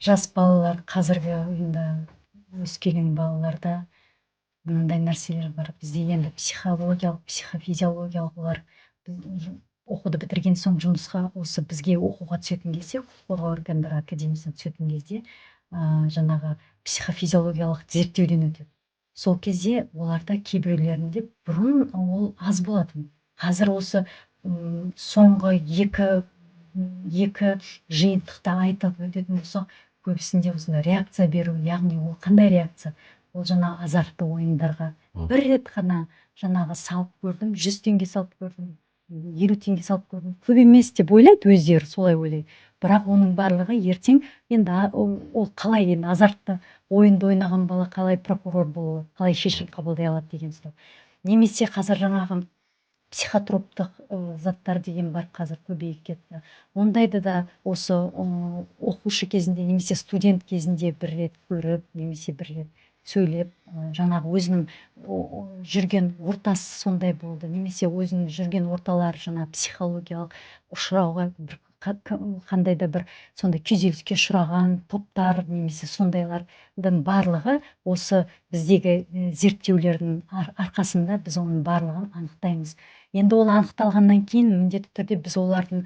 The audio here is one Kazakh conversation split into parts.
жас балалар қазіргі енді өскелең балаларда мындай нәрселер бар. Бізде енді психологиялық, психофизиологиялық олар оқуды бітірген соң жұмысқа осы бізге оқуға түсетін кезде, құқық қорғау органдары академиясына түсетін кезде жаңағы психофизиологиялық зерттеуден өтеді. Сол кезде оларда кейбіреулерінде бұрын ол аз болатын. Қазір осы соңғы екі жиынтықта айтып өтетін болсақ, көбісінде осындай реакция беру, яғни ол қандай реакция? Ол жаңа азартты ойындарға бір рет қана жаңағы салып көрдім, 100 теңге салып көрдім, 50 теңге салып көрдім. Көп емес деп ойлайды өздері, солай ойлайды. Бірақ оның барлығы ертең енді ол қалай енді азартты ойынды ойнаған бала қалай прокурор болады, қалай шешім қабылдай алады деген сұрау. Немесе қазір жаңағы психотроптық заттар деген бар, қазір көбейіп кетті. Ондайды да осы оқушы кезінде немесе студент кезінде бір рет көріп, немесе бір рет сөйлеп, жаңағы өзінің жүрген ортасы сондай болды, немесе өзінің жүрген орталары жаңа психологиялық ұшырауға қандай да бір сондай күйзеліске ұшыраған топтар, немесе сондайлардың барлығы осы біздегі зерттеулердің арқасында біз оның барлығын анықтаймыз. Енді ол анықталғаннан кейін міндетті түрде біз олардың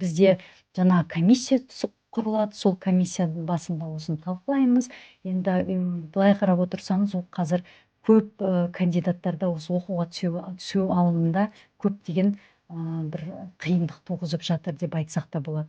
бізде жаңа комиссия құрылады, сол комиссияның басында осыны талқылаймыз. Енді былай қарап отырсаңыз, ол қазір көп кандидаттарда осы оқуға түсу алымында көптеген бір қиындық туғызып жатыр деп айтсақ та болады.